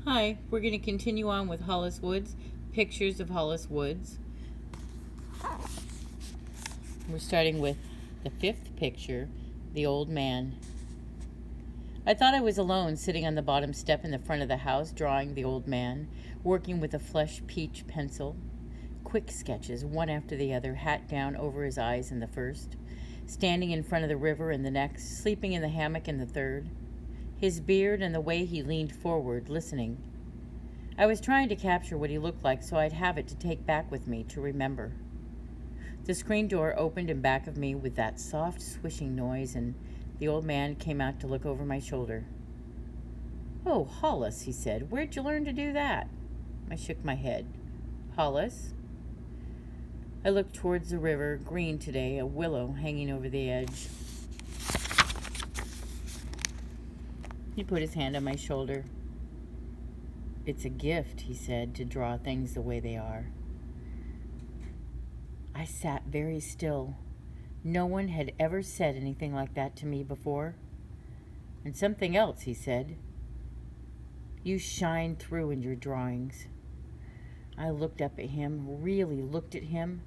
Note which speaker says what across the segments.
Speaker 1: Hi, we're going to continue on with Hollis Woods, pictures of Hollis Woods. We're starting with the fifth picture, the old man. I thought I was alone, sitting on the bottom step in the front of the house, drawing the old man, working with a flesh peach pencil. Quick sketches, one after the other, hat down over his eyes in the first, standing in front of the river in the next, sleeping in the hammock in the third. His beard and the way he leaned forward, listening. I was trying to capture what he looked like so I'd have it to take back with me, to remember. The screen door opened in back of me with that soft swishing noise, and the old man came out to look over my shoulder. "Oh, Hollis," he said, "where'd you learn to do that?" I shook my head. "Hollis?" I looked towards the river, green today, a willow hanging over the edge. He put his hand on my shoulder. "It's a gift," he said, "to draw things the way they are." I sat very still. No one had ever said anything like that to me before. "And something else," he said. "You shine through in your drawings." I looked up at him, really looked at him.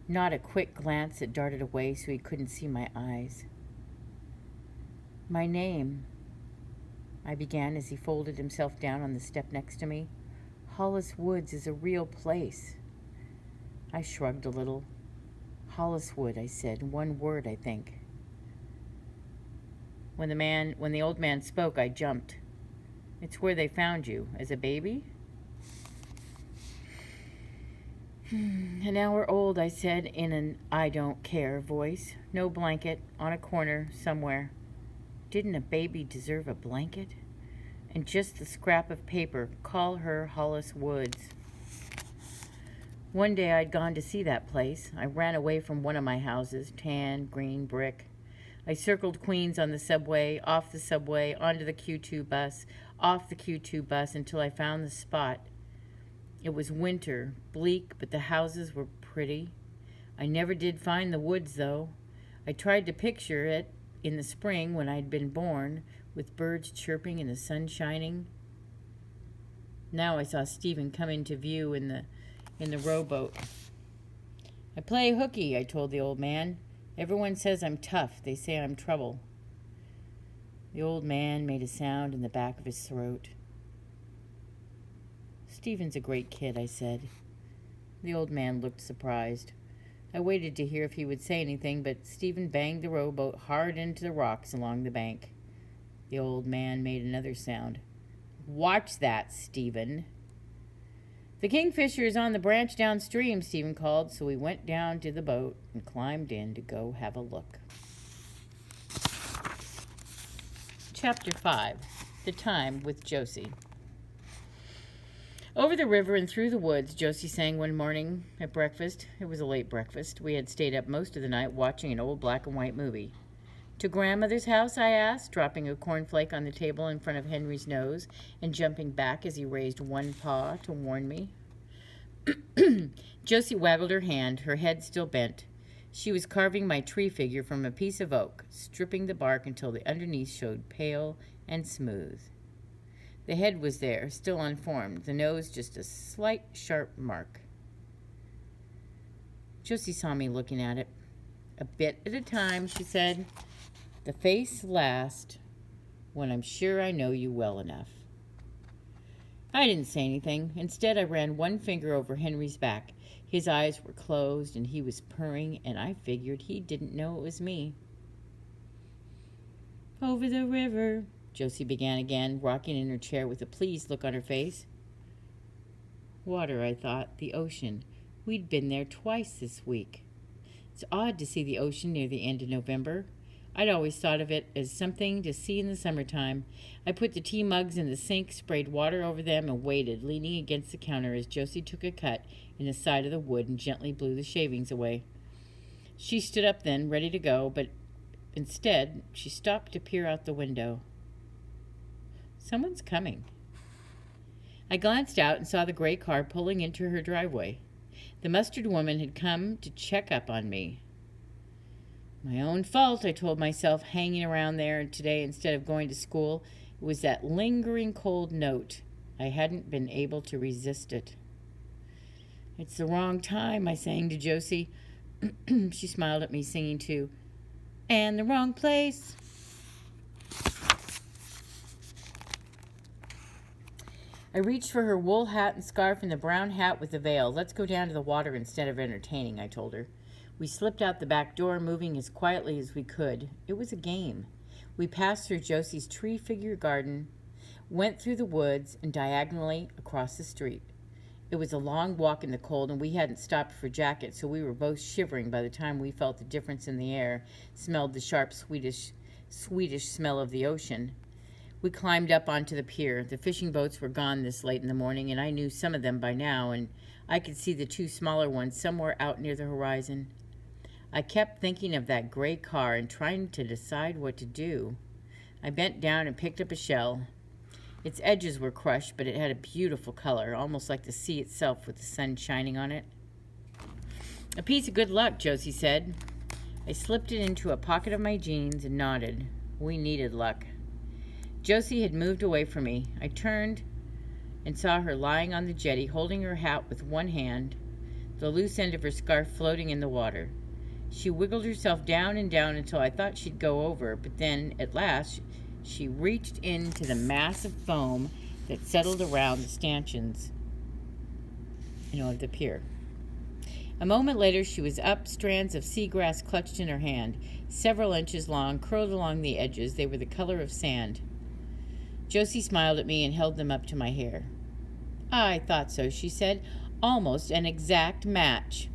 Speaker 1: Not a quick glance that darted away so he couldn't see my eyes. "My name," I began as he folded himself down on the step next to me. "Hollis Woods is a real place." I shrugged a little. "Holliswood," I said, one word, I think. When the old man spoke, I jumped. "It's where they found you, as a baby?" "An hour old," I said in an I don't care voice. "No blanket, on a corner, somewhere." Didn't a baby deserve a blanket? And just the scrap of paper, "Call her Hollis Woods." One day I'd gone to see that place. I ran away from one of my houses, tan, green, brick. I circled Queens on the subway, off the subway, onto the Q2 bus, off the Q2 bus until I found the spot. It was winter, bleak, but the houses were pretty. I never did find the woods, though. I tried to picture it in the spring when I'd been born, with birds chirping and the sun shining. Now I saw Stephen come into view in the rowboat. "I play hooky," I told the old man. "Everyone says I'm tough. They say I'm trouble." The old man made a sound in the back of his throat. "Stephen's a great kid," I said. The old man looked surprised. I waited to hear if he would say anything, but Stephen banged the rowboat hard into the rocks along the bank. The old man made another sound. "Watch that, Stephen." "The kingfisher is on the branch downstream," Stephen called, so we went down to the boat and climbed in to go have a look. Chapter 5. The Time with Josie. "Over the river and through the woods," Josie sang one morning at breakfast. It was a late breakfast. We had stayed up most of the night watching an old black and white movie. "To Grandmother's house?" I asked, dropping a cornflake on the table in front of Henry's nose and jumping back as he raised one paw to warn me. Josie waggled her hand, her head still bent. She was carving my tree figure from a piece of oak, stripping the bark until the underneath showed pale and smooth. The head was there, still unformed, the nose just a slight sharp mark. Josie saw me looking at it. "A bit at a time," she said. "The face last, when I'm sure I know you well enough." I didn't say anything. Instead, I ran one finger over Henry's back. His eyes were closed and he was purring, and I figured he didn't know it was me. "Over the river," Josie began again, rocking in her chair with a pleased look on her face. Water, I thought, the ocean. We'd been there twice this week. It's odd to see the ocean near the end of November. I'd always thought of it as something to see in the summertime. I put the tea mugs in the sink, sprayed water over them, and waited, leaning against the counter as Josie took a cut in the side of the wood and gently blew the shavings away. She stood up then, ready to go, but instead, she stopped to peer out the window. "Someone's coming." I glanced out and saw the gray car pulling into her driveway. The mustard woman had come to check up on me. My own fault, I told myself, hanging around there today instead of going to school. It was that lingering cold note. I hadn't been able to resist it. "It's the wrong time," I sang to Josie. She smiled at me, singing too. "And the wrong place." I reached for her wool hat and scarf and the brown hat with the veil. "Let's go down to the water instead of entertaining," I told her. We slipped out the back door, moving as quietly as we could. It was a game. We passed through Josie's tree-figured garden, went through the woods, and diagonally across the street. It was a long walk in the cold, and we hadn't stopped for jackets, so we were both shivering by the time we felt the difference in the air, smelled the sharp, Swedish smell of the ocean. We climbed up onto the pier. The fishing boats were gone this late in the morning, and I knew some of them by now, and I could see the two smaller ones somewhere out near the horizon. I kept thinking of that gray car and trying to decide what to do. I bent down and picked up a shell. Its edges were crushed, but it had a beautiful color, almost like the sea itself with the sun shining on it. "A piece of good luck," Josie said. I slipped it into a pocket of my jeans and nodded. We needed luck. Josie had moved away from me. I turned and saw her lying on the jetty, holding her hat with one hand, the loose end of her scarf floating in the water. She wiggled herself down and down until I thought she'd go over, but then, at last, she reached into the mass of foam that settled around the stanchions, of the pier. A moment later, she was up, strands of seagrass clutched in her hand, several inches long, curled along the edges. They were the color of sand. Josie smiled at me and held them up to my hair. "I thought so," she said. "Almost an exact match."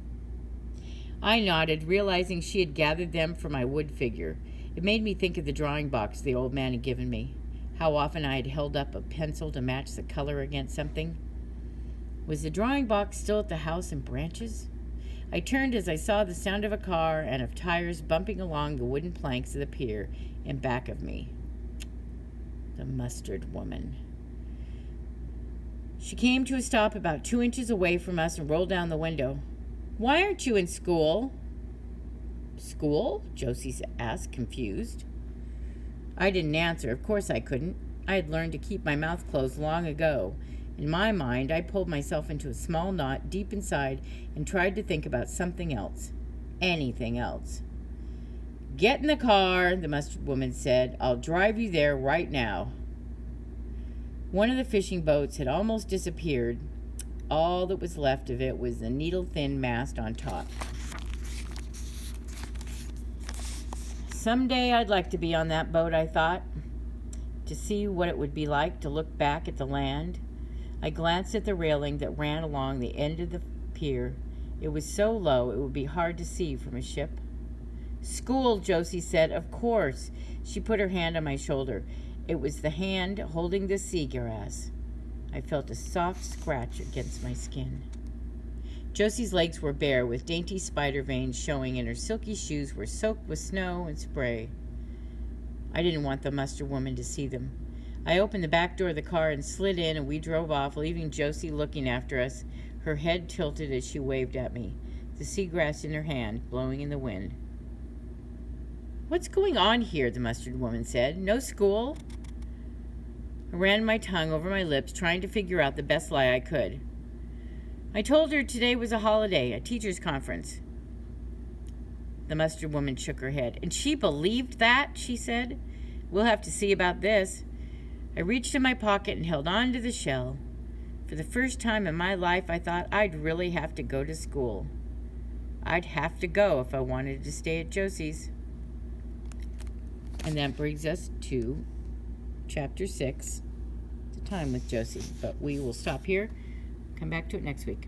Speaker 1: I nodded, realizing she had gathered them for my wood figure. It made me think of the drawing box the old man had given me. How often I had held up a pencil to match the color against something. Was the drawing box still at the house in Branches? I turned as I saw the sound of a car and of tires bumping along the wooden planks of the pier in back of me. The mustard woman. She came to a stop about 2 inches away from us and rolled down the window. "Why aren't you in school?" "School?" Josie asked, confused. I didn't answer. Of course I couldn't. I had learned to keep my mouth closed long ago. In my mind, I pulled myself into a small knot deep inside and tried to think about something else. Anything else. "Get in the car," the mustard woman said. "I'll drive you there right now." One of the fishing boats had almost disappeared. All that was left of it was the needle-thin mast on top. Someday I'd like to be on that boat, I thought, to see what it would be like to look back at the land. I glanced at the railing that ran along the end of the pier. It was so low it would be hard to see from a ship. "School," Josie said. "Of course." She put her hand on my shoulder. It was the hand holding the seagrass. I felt a soft scratch against my skin. Josie's legs were bare, with dainty spider veins showing, and her silky shoes were soaked with snow and spray. I didn't want the mustard woman to see them. I opened the back door of the car and slid in, and we drove off, leaving Josie looking after us, her head tilted as she waved at me, the seagrass in her hand, blowing in the wind. "What's going on here?" the mustard woman said. "No school?" I ran my tongue over my lips, trying to figure out the best lie I could. I told her today was a holiday, a teacher's conference. The mustard woman shook her head. "And she believed that?" she said. "We'll have to see about this." I reached in my pocket and held on to the shell. For the first time in my life, I thought I'd really have to go to school. I'd have to go if I wanted to stay at Josie's. And that brings us to Chapter 6, The Time with Josie. But we will stop here. Come back to it next week.